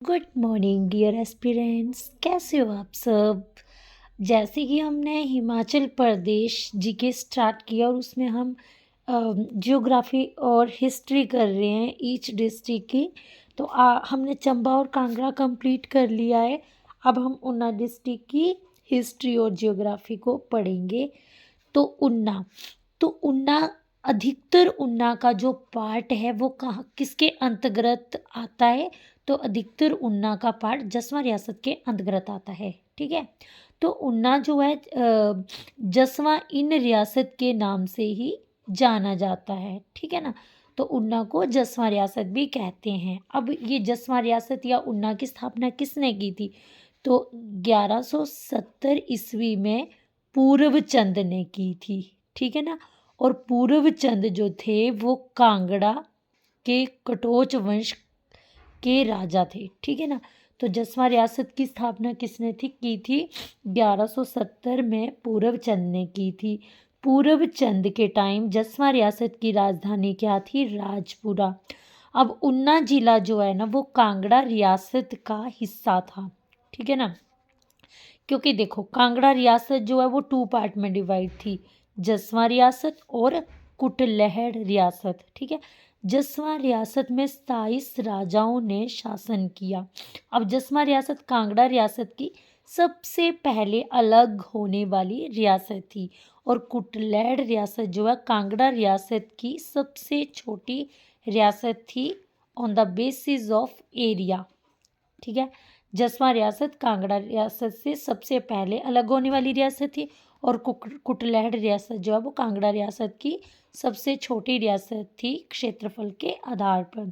Good morning dear aspirants, कैसे हो आप सब। जैसे कि हमने हिमाचल प्रदेश जीके स्टार्ट किया और उसमें हम जियोग्राफी और हिस्ट्री कर रहे हैं ईच डिस्ट्रिक्ट की। तो हमने चंबा और कांगड़ा कंप्लीट कर लिया है। अब हम ऊना डिस्ट्रिक्ट की हिस्ट्री और जियोग्राफी को पढ़ेंगे। तो ऊना तो ऊना अधिकतर ऊना का जो पार्ट है वो कहाँ किसके अंतर्गत आता है। तो अधिकतर ऊना का पार्ट जसवां रियासत के अंतर्गत आता है। ठीक है। तो ऊना जो है जसवां इन रियासत के नाम से ही जाना जाता है। ठीक है ना। तो ऊना को जसवां रियासत भी कहते हैं। अब ये जसवां रियासत या ऊना की स्थापना किसने की थी। तो 1170 ईस्वी में पूर्व चंद ने की थी। ठीक है ना। और पूर्व चंद जो थे वो कांगड़ा के कटोच वंश के राजा थे। ठीक है ना। तो जसवां रियासत की स्थापना किसने की थी 1170 में पूर्व चंद ने की थी। पूर्व चंद के टाइम जसवां रियासत की राजधानी क्या थी, राजपुरा। अब ऊना जिला जो है ना वो कांगड़ा रियासत का हिस्सा था। ठीक है ना। क्योंकि देखो कांगड़ा रियासत जो है वो 2 पार्ट में डिवाइड थी, जसवां रियासत और कुटलैहड़ रियासत। ठीक है। जसवां रियासत में 27 राजाओं ने शासन किया। अब जसवां रियासत कांगड़ा रियासत की सबसे पहले अलग होने वाली रियासत थी और कुटलैहड़ रियासत जो है कांगड़ा रियासत की सबसे छोटी रियासत थी on the basis of area. ठीक है। जसवां रियासत कांगड़ा रियासत से सबसे पहले अलग होने वाली रियासत थी और कुटलैहड़ रियासत जो है वो कांगड़ा रियासत की सबसे छोटी रियासत थी क्षेत्रफल के आधार पर।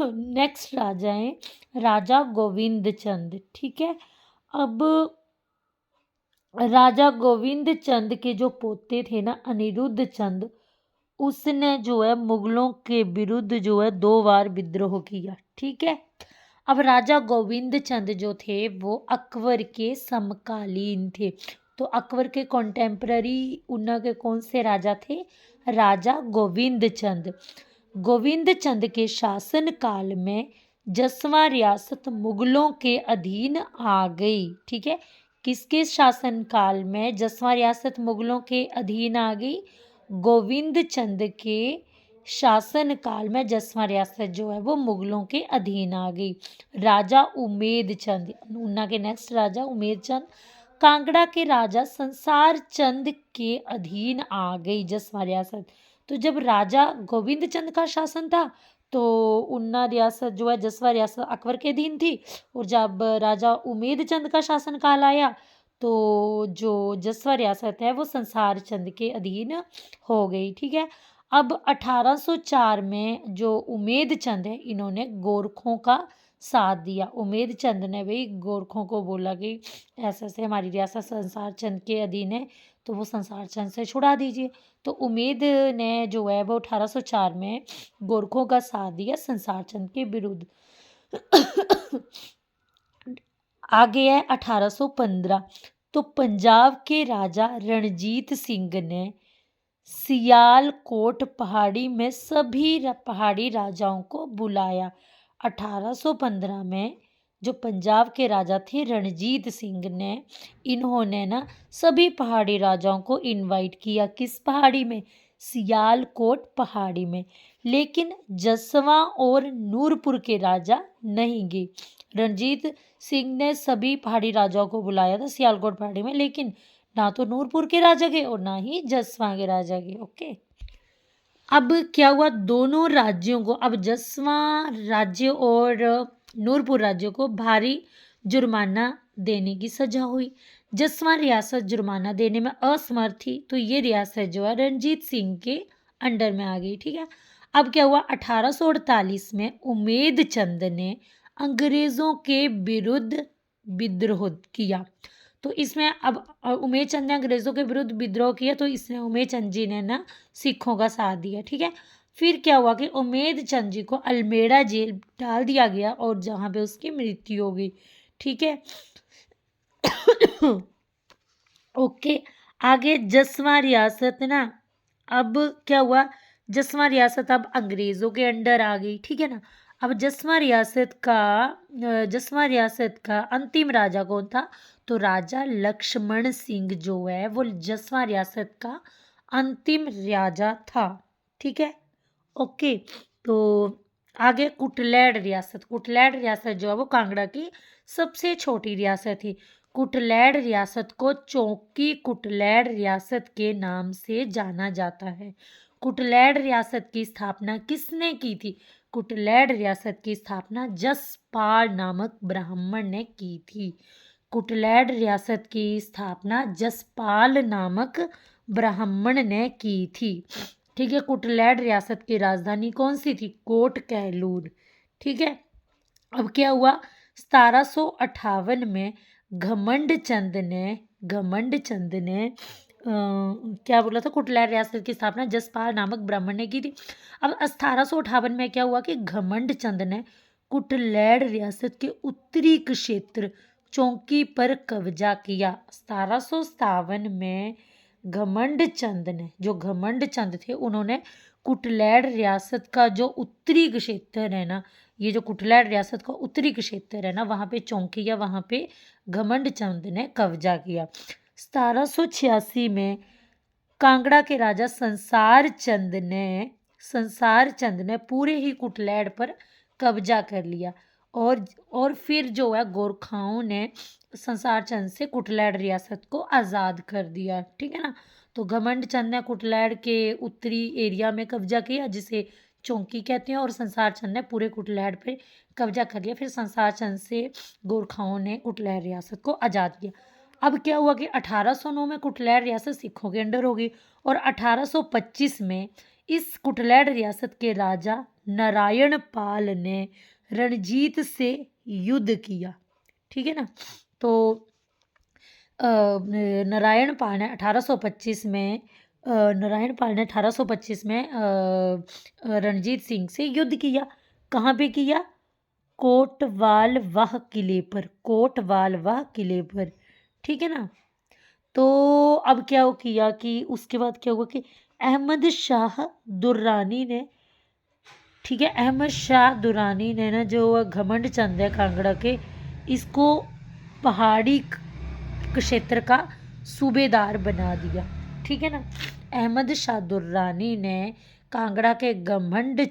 नेक्स्ट राजा है राजा गोविंद चंद। ठीक है। अब राजा गोविंद चंद के जो पोते थे ना अनिरुद्ध चंद, उसने जो है मुगलों के विरुद्ध जो है 2 बार विद्रोह किया। ठीक है। अब राजा गोविंद चंद जो थे वो अकबर के समकालीन थे। तो अकबर के कॉन्टेम्पररी ऊना के कौन से राजा थे, राजा गोविंद चंद। गोविंद चंद के शासन काल में जसवां रियासत मुगलों के अधीन आ गई। ठीक है। किसके शासन काल में जसवां रियासत मुगलों के अधीन आ गई, गोविंद चंद के शासन काल में जसवां रियासत जो है वो मुगलों के अधीन आ गई। राजा उमेद चंद, ऊना के नेक्स्ट राजा उमेद चंद, कांगड़ा के राजा संसार चंद के अधीन आ गई जसवां रियासत। तो जब राजा गोविंद चंद का शासन था तो ऊना रियासत जो है जसवां रियासत अकबर के अधीन थी। और जब राजा उमेद चंद का शासन काल आया तो जो जसवां रियासत है वो संसार चंद के अधीन हो गई। ठीक है। अब 1804 में जो उमेद चंद है इन्होंने गोरखों का साथ दिया। उमेद चंद ने भाई गोरखों को बोला कि ऐसे ऐसे हमारी रियासत संसार चंद के अधीन है तो वो संसार चंद से छुड़ा दीजिए। तो उमेद ने जो है वो 1804 में गोरखों का साथ दिया संसार चंद के विरुद्ध। आगे है 1815। तो पंजाब के राजा रणजीत सिंह ने सियालकोट पहाड़ी में सभी पहाड़ी राजाओं को बुलाया। 1815 में जो पंजाब के राजा थे रणजीत सिंह ने, इन्होंने ना सभी पहाड़ी राजाओं को इनवाइट किया। किस पहाड़ी में, सियालकोट पहाड़ी में। लेकिन जसवां और नूरपुर के राजा नहीं गए। रणजीत सिंह ने सभी पहाड़ी राजाओं को बुलाया था सियालकोट पहाड़ी में, लेकिन ना तो नूरपुर के राजा गए और ना ही जसवां के राजा गए। ओके। अब क्या हुआ, दोनों राज्यों को, अब जसवां राज्य और नूरपुर राज्यों को भारी जुर्माना देने की सजा हुई। जसवां रियासत जुर्माना देने में असमर्थ थी तो ये रियासत जो है रणजीत सिंह के अंडर में आ गई। ठीक है। अब क्या हुआ, 1848 में उमेद चंद ने अंग्रेजों के विरुद्ध विद्रोह किया। तो इसमें अब उमेद चंद ने अंग्रेजों के विरुद्ध विद्रोह किया तो इसने उमेद चंद जी ने ना सिखों का साथ दिया। ठीक है। फिर क्या हुआ कि उमेद चंद जी को अल्मेड़ा जेल डाल दिया गया और जहां पे उसकी मृत्यु हो गई। ठीक है। ओके। आगे जसवां रियासत ना, अब क्या हुआ, जसवां रियासत अब अंग्रेजों के अंडर आ गई। ठीक है ना। अब जसवां रियासत का अंतिम राजा कौन था? तो राजा लक्ष्मण सिंह जो है वो जसवां रियासत का अंतिम राजा था। ठीक है, ओके। तो आगे कुटलैड़ रियासत जो है वो कांगड़ा की सबसे छोटी रियासत थी। कुटलैड़ रियासत को चौकी कुटलैड़ रियासत के नाम से जाना जाता है। कुटलैड़ रियासत की स्थापना किसने की थी? कुटलैड़ रियासत की स्थापना जसपाल नामक ब्राह्मण ने की थी। कुटलैड़ रियासत की स्थापना जसपाल नामक ब्राह्मण ने की थी। ठीक है, कुटलैड़ रियासत की राजधानी कौन सी थी? कोट कहलूर। ठीक है, अब क्या हुआ? 1758 में घमंड चंद ने क्या बोला था? कुटलैड़ रियासत की स्थापना जसपाल नामक ब्राह्मण ने की थी। अब 1758 में क्या हुआ कि घमंड चंद ने कुटलैड़ रियासत के उत्तरी क्षेत्र चौकी पर कब्जा किया। 1757 में घमंड चंद थे, उन्होंने कुटलैड़ रियासत का जो उत्तरी क्षेत्र है ना, ये जो कुटलैड़ रियासत का उत्तरी क्षेत्र है ना, वहाँ पे चौकी या वहाँ पे घमंड चंद ने कब्जा किया। 1786 में कांगड़ा के राजा संसार चंद ने पूरे ही कुटलैड़ पर कब्जा कर लिया और फिर जो है गोरखाओं ने संसार चंद से कुटलैड़ रियासत को आज़ाद कर दिया। ठीक है ना, तो घमंड चंद ने कुटलैड़ के उत्तरी एरिया में कब्जा किया जिसे चौकी कहते हैं, और संसार चंद ने पूरे कुटलैड़ पे कब्जा कर लिया। फिर संसार चंद से गोरखाओं ने कुटलैड़ रियासत को आज़ाद किया। अब क्या हुआ कि 1809 में कुटलैड़ रियासत सिखों के अंडर हो गई और 1825 में इस कुटलैड़ रियासत के राजा नारायण पाल ने रणजीत से युद्ध किया। ठीक है ना, तो नारायण पाल ने 1825 में रणजीत सिंह से युद्ध किया। कहाँ पे किया? कोटवाल वाह किले पर। ठीक है ना, तो अब क्या किया कि उसके बाद क्या हुआ कि अहमद शाह दुर्रानी ने ना जो घमंड चंद है कांगड़ा के, इसको पहाड़ी क्षेत्र का सूबेदार बना दिया। ठीक है ना, अहमद शाह दुर्रानी ने कांगड़ा के घमंड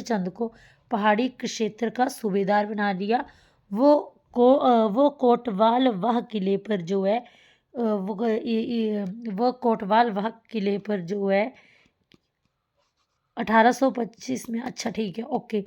चंद को पहाड़ी क्षेत्र का सूबेदार बना दिया। वो कोटवाल वाह किले पर जो है वो कोटवाल वाह किले पर जो है 1825 में, अच्छा ठीक है, ओके।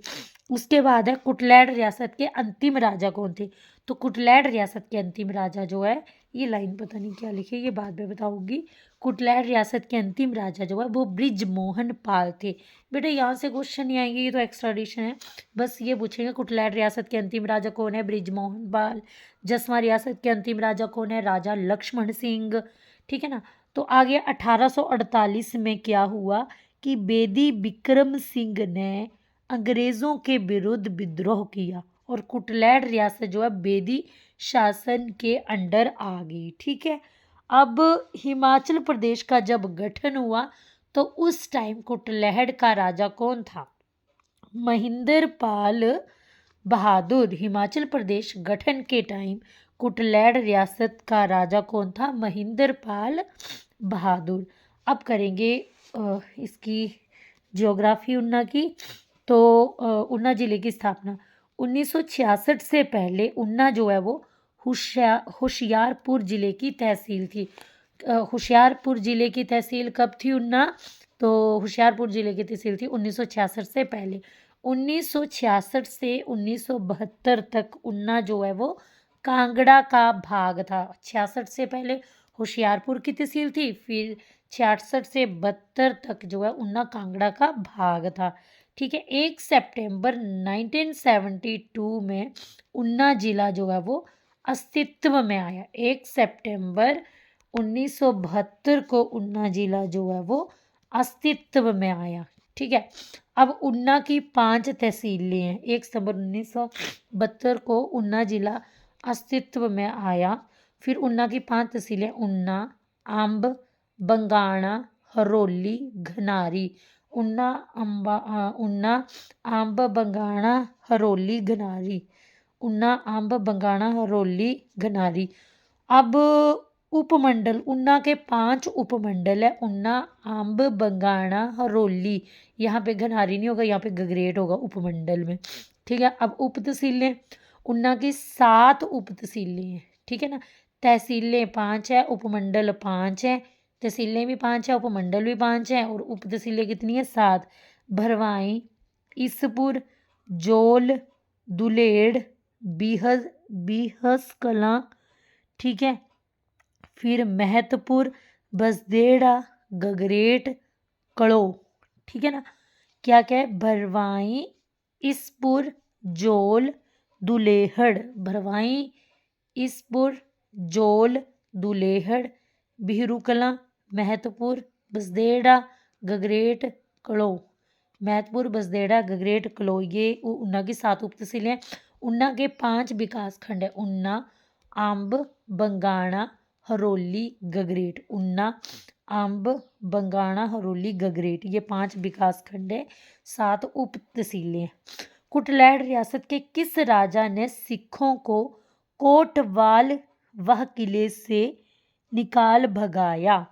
उसके बाद है कुटलैड़ रियासत के अंतिम राजा कौन थे? तो कुटलैड़ रियासत के अंतिम राजा जो है, ये लाइन पता नहीं क्या लिखी है, ये बाद में बताऊंगी। कुटलैड़ रियासत के अंतिम राजा जो है वो बृजमोहन पाल थे। बेटा यहाँ से क्वेश्चन नहीं आएंगे, ये तो एक्स्ट्रा एडिशन है, बस ये पूछेंगे कुटलैड़ रियासत के अंतिम राजा कौन है? बृजमोहन पाल। जसवां रियासत के अंतिम राजा कौन है? राजा लक्ष्मण सिंह। ठीक है ना, तो आगे 1848 में क्या हुआ कि बेदी बिक्रम सिंह ने अंग्रेज़ों के विरुद्ध विद्रोह किया और कुटलैड़ रियासत जो है बेदी शासन के अंडर आ गई। ठीक है, अब हिमाचल प्रदेश का जब गठन हुआ तो उस टाइम कुटलैड़ का राजा कौन था? महेंद्र पाल बहादुर। हिमाचल प्रदेश गठन के टाइम कुटलैड़ रियासत का राजा कौन था? महेंद्र पाल बहादुर। अब करेंगे इसकी ज्योग्राफी ऊना की। तो ऊना ज़िले की स्थापना 1966 से पहले ऊना जो है वो होशियारपुर ज़िले की तहसील थी। होशियारपुर ज़िले की तहसील कब थी ऊना? तो होशियारपुर ज़िले की तहसील थी 1966 से पहले। 1966 से 1972 तक ऊना जो है वो कांगड़ा का भाग था। 66 से पहले होशियारपुर की तहसील थी, फिर 66 से 72 तक जो है ऊना कांगड़ा का भाग था। ठीक है, 1 सितंबर 1972 में ऊना जिला जो है वो अस्तित्व में आया। 1 सितंबर 1972 को ऊना जिला जो है वो अस्तित्व में आया। ठीक है, अब ऊना की 5 तहसीलें हैं। 1 सितंबर 1972 को ऊना जिला अस्तित्व में आया। फिर ऊना की 5 तहसीलें ऊना, अंब, बंगाणा, हरोली, घनारी उन्ना उन्ना अंब बंगाणा हरोली गनारी, उन्ना अंब बंगाणा हरोली गनारी। अब उपमंडल, उन्ना के 5 उपमंडल है, उन्ना अंब बंगाणा हरोली। यहाँ पे घनारी नहीं होगा, यहाँ पे गगरेट होगा उपमंडल में। ठीक है। अब उप तहसीलें, उन्ना की 7 उप तहसीलें हैं। ठीक है ना। तहसीलें 5 है, उपमंडल 5 है। तहसीलें भी 5 है, उपमंडल भी 5 है, और उप तहसीलें कितनी है? 7। भरवाई, इसपुर, जोल, दुलेड़, बीहस कलां। ठीक है। फिर महतपुर, बसदेड़ा, गगरेट, कड़ो। ठीक है ना। क्या क्या है? भरवाई, इसपुर, जोल, दुलेहड़। भरवाई, इसपुर, जोल, दुलेहड़, बिहरू कलां, महतपुर, बसदेड़ा, गगरेट, कड़ो। महतपुर, बसदेड़ा, गगरेट, कलो, ये उन्ना की 7 उप तहसीलें हैं। उन्ना के 5 विकास खंड है, उन्ना, अंब, बंगाणा, हरोली, गगरेट। उन्ना, अंब, बंगाणा, हरोली, गगरेट, ये 5 विकास खंड है, 7 उप तहसीलें हैं। कुटलैहड़ रियासत के किस राजा ने सिखों को कोटवाल वह किले से निकाल भगाया?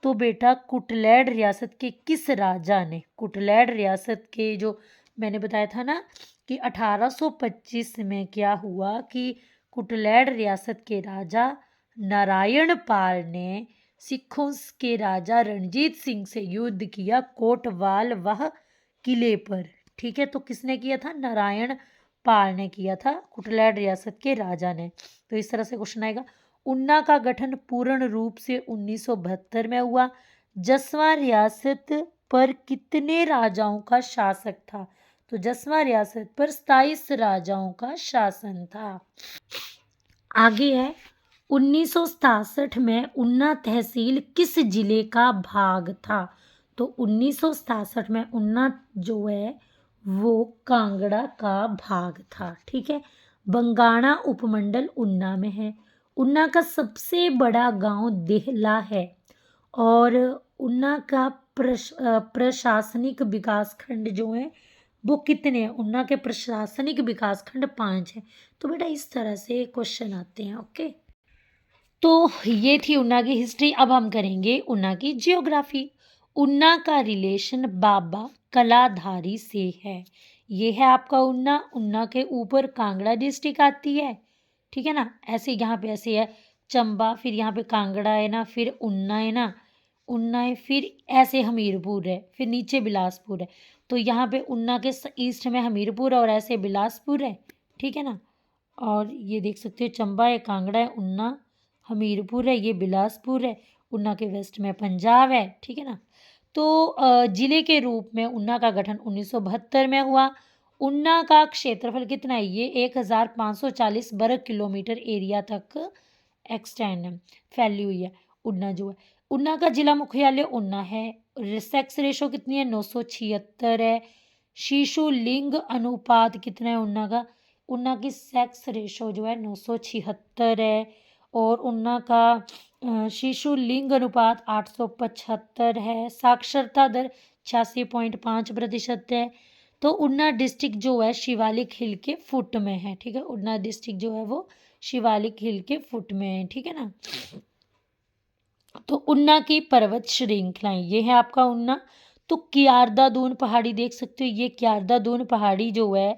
तो बेटा कुटलैहड़ रियासत के किस राजा ने, कुटलैहड़ रियासत के जो मैंने बताया था ना कि 1825 में क्या हुआ कि कुटलैहड़ रियासत के राजा नारायण पाल ने सिखों के राजा रणजीत सिंह से युद्ध किया कोटवाल वह किले पर। ठीक है। तो किसने किया था? नारायण पाल ने किया था, कुटलैहड़ रियासत के राजा ने। तो इस तरह से क्वेश्चन आएगा। उन्ना का गठन पूर्ण रूप से 1972 में हुआ। जसवां रियासत पर कितने राजाओं का शासक था? तो जसवां रियासत पर 27 राजाओं का शासन था। आगे है 1967 में उन्ना तहसील किस जिले का भाग था? तो 1967 में उन्ना जो है वो कांगड़ा का भाग था। ठीक है। बंगाणा उपमंडल उन्ना में है। उन्ना का सबसे बड़ा गांव देहला है, और उन्ना का प्रशासनिक विकास खंड जो है वो कितने हैं? उन्ना के प्रशासनिक विकास खंड 5 हैं। तो बेटा इस तरह से क्वेश्चन आते हैं। ओके। तो ये थी उन्ना की हिस्ट्री। अब हम करेंगे उन्ना की जियोग्राफी। उन्ना का रिलेशन बाबा कलाधारी से है। ये है आपका उन्ना। उन्ना के ऊपर कांगड़ा डिस्ट्रिक्ट आती है। ठीक है ना। ऐसे यहाँ पे ऐसे है चंबा, फिर यहाँ पे कांगड़ा है ना, फिर उन्ना है ना, उन्ना है, फिर ऐसे हमीरपुर है, फिर नीचे बिलासपुर है। तो यहाँ पे उन्ना के ईस्ट में हमीरपुर और ऐसे बिलासपुर है। ठीक है ना। और ये देख सकते हो चंबा है, कांगड़ा है, उन्ना, हमीरपुर है, ये बिलासपुर है, उन्ना के वेस्ट में पंजाब है। ठीक है ना। तो जिले के रूप में उन्ना का गठन 1972 में हुआ। उन्ना का क्षेत्रफल कितना है? ये 1540 वर्ग किलोमीटर एरिया तक एक्सटेंड है, फैली हुई है उन्ना जो है। उन्ना का जिला मुख्यालय उन्ना है। सेक्स रेशो कितनी है? 976 है। शिशु लिंग अनुपात कितना है उन्ना का? उन्ना की सेक्स रेशो जो है 976 है। और उन्ना का शिशु लिंग अनुपात 875 है। साक्षरता दर 86.5% है। तो उन्ना डिस्ट्रिक्ट जो है शिवालिक हिल के फुट में है। ठीक है। उन्ना डिस्ट्रिक्ट जो है वो शिवालिक हिल के फुट में है। ठीक है ना। तो उन्ना की पर्वत श्रृंखलाएं, ये है आपका उन्ना। तो कियारदा दून पहाड़ी देख सकते हो। ये कियारदा दून पहाड़ी जो है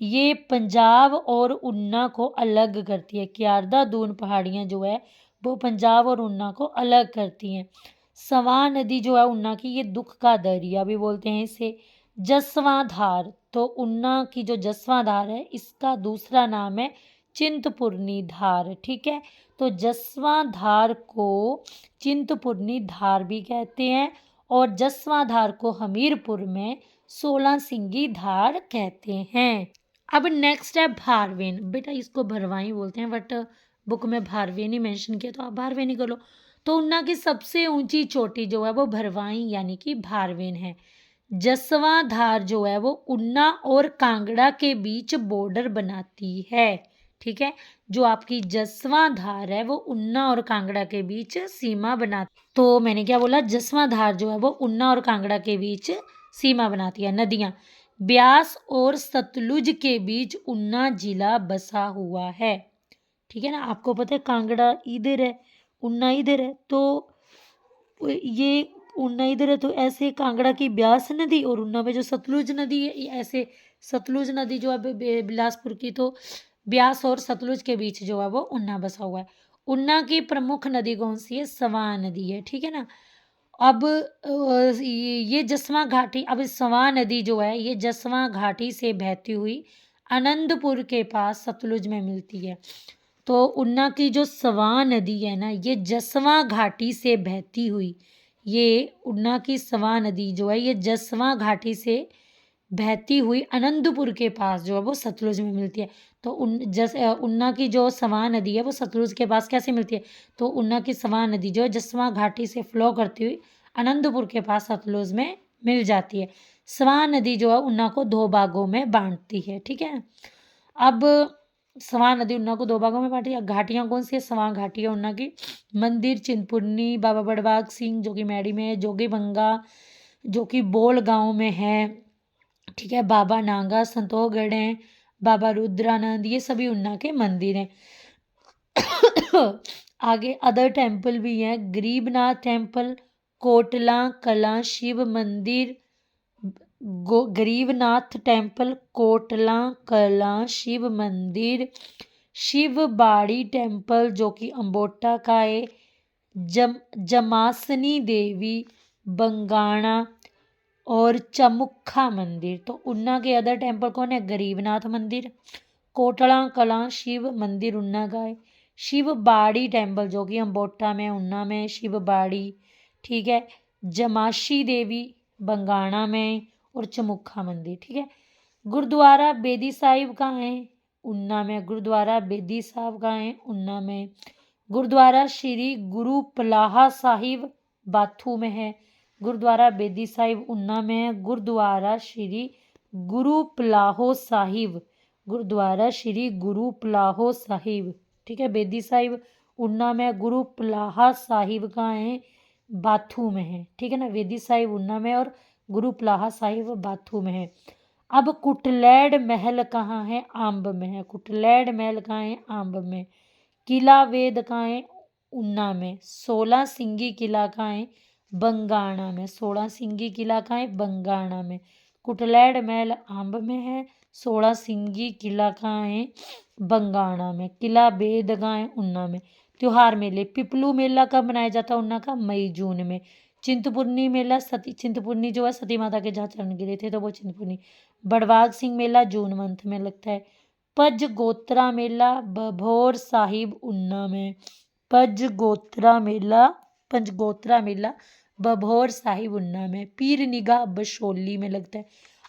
ये पंजाब और उन्ना को अलग करती है। कियारदा दून पहाड़ियाँ जो है वो पंजाब और उन्ना को अलग करती हैं। सवां नदी जो है उन्ना की, ये दुख का दरिया भी बोलते हैं इसे। जसवां धार, तो उन्ना की जो जसवां धार है इसका दूसरा नाम है चिंतपूर्णी धार। ठीक है। तो जसवां धार को चिंतपूर्णी धार भी कहते हैं, और जसवां धार को हमीरपुर में 16 सिंगी धार कहते हैं। अब नेक्स्ट है भारवेन। बेटा इसको भरवाई बोलते हैं, बट बुक में भारवेन ही मेंशन किया तो आप भारवेन ही कर लो। तो उन्ना की सबसे ऊंची चोटी जो है वो भरवाई यानी कि भारवेन है। जसवां धार जो है वो उन्ना और कांगड़ा के बीच बॉर्डर बनाती है। ठीक है। जो आपकी जसवां धार है वो उन्ना और कांगड़ा के बीच सीमा बनाती। तो मैंने क्या बोला? जसवां धार जो है वो उन्ना और कांगड़ा के बीच सीमा बनाती है। नदियाँ, ब्यास और सतलुज के बीच ऊना जिला बसा हुआ है। ठीक है ना, आपको पता है कांगड़ा इधर है, ऊना इधर है, तो ये ऊना इधर है, तो ऐसे कांगड़ा की ब्यास नदी और ऊना में जो सतलुज नदी है, ये ऐसे सतलुज नदी जो है बिलासपुर की, तो ब्यास और सतलुज के बीच जो है वो ऊना बसा हुआ है। ऊना की प्रमुख नदी कौन सी है? स्वां नदी है। ठीक है ना। अब ये जसवां घाटी, अब स्वां नदी जो है ये जसवां घाटी से बहती हुई आनंदपुर के पास सतलुज में मिलती है। तो ऊना की जो स्वां नदी है ना, ये जसवां घाटी से बहती हुई, ये ऊना की स्वां नदी जो है ये जसवां घाटी से बहती हुई आनंदपुर के पास जो है वो सतलुज में मिलती है। तो ऊना की जो स्वां नदी है वो सतलुज के पास कैसे मिलती है? तो ऊना की स्वां नदी जो है जसवां घाटी से फ्लो करती हुई आनंदपुर के पास सतलुज में मिल जाती है। स्वां नदी जो है ऊना को दो भागों में बांटती है। ठीक है। अब स्वां नदी ऊना को दो भागों में बांटी है। घाटियां कौन सी है? स्वां घाटी है ऊना की। मंदिर चिंतपूर्णी, बाबा बड़बाग सिंह जो कि मैडी में है, जोगी बंगा जो कि बोल गांव में है। ठीक है। बाबा नांगा संतोषगढ़ हैं, बाबा रुद्रानंद, ये सभी ऊना के मंदिर हैं। आगे अदर टेम्पल भी हैं, गरीबनाथ टेम्पल, कोटला कला शिव मंदिर, गरीबनाथ टेम्पल, कोटला कला शिव मंदिर, शिव बाड़ी टेम्पल जो कि अम्बोटा का है, जमासनी देवी बंगाणा और चमुखा मंदिर। तो ऊना के अदर टेम्पल कौन है? गरीबनाथ मंदिर, कोटला कला शिव मंदिर ऊना का है, शिव बाड़ी टेम्पल जो कि अम्बोटा में ऊना में शिव बाड़ी। ठीक है। जमाशी देवी बंगाणा में और चमुखा मंदिर। ठीक है। गुरुद्वारा बेदी साहिब कहाँ है? ऊना में। गुरुद्वारा बेदी साहिब कहाँ है? ऊना में। गुरुद्वारा श्री गुरु पलाहा साहिब बाथू में है। गुरुद्वारा बेदी साहिब ऊना में है। गुरुद्वारा श्री गुरु पलाहो साहिब, गुरुद्वारा श्री गुरु पलाहो साहिब, ठीक है, बेदी साहिब ऊना में, गुरु पलाहा साहिब कहाँ है? बाथू में है। ठीक है ना। बेदी साहिब ऊना में और गुरु पलाहा साहिब बाथू में है। अब कुटलैड महल कहाँ है? आंब में है। कुटलैड महल कहाँ है? आंब में। किला वेद कहाँ है? ऊना में। 16 सिंगी किला कहाँ है? बंगाणा में। 16 सिंगी किला कहाँ है? बंगाणा में। कुटलैड महल आंब में है, 16 सिंगी किला कहाँ है? बंगाणा में। किला बेद कहाँ है? ऊना में। त्योहार मेले, पिपलू मेला कब मनाया जाता है ऊना का? मई जून में। चिंतपूर्णी मेला, चिंतपूर्णी जो है सती माता के जहाँ चरण गिरे थे तो वो चिंतपूर्णी। बड़वाग सिंह मेला जून मंथ में लगता है। पंचगोत्रा मेला बभौर साहिब ऊना में। पंचगोत्रा मेला बभौर साहिब ऊना में। पीर निगाह बशोली में लगता है।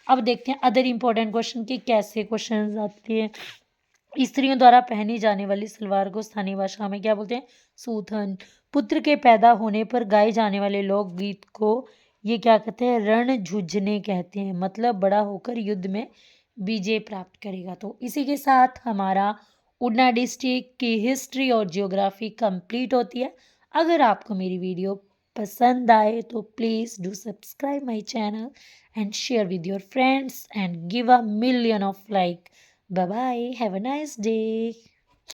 अब देखते हैं अदर इंपॉर्टेंट क्वेश्चन के कैसे क्वेश्चन आते हैं। स्त्रियों द्वारा पहनी जाने वाली सलवार को स्थानीय भाषा में क्या बोलते हैं? सूथन। पुत्र के पैदा होने पर गाए जाने वाले लोकगीत को ये क्या कहते हैं? रण झुंझने कहते हैं, मतलब बड़ा होकर युद्ध में विजय प्राप्त करेगा। तो इसी के साथ हमारा ऊना डिस्ट्रिक्ट की हिस्ट्री और जियोग्राफी कंप्लीट होती है। अगर आपको मेरी वीडियो पसंद आए तो please do subscribe my channel and share with your friends and give a million of like. Bye bye. Have a nice day.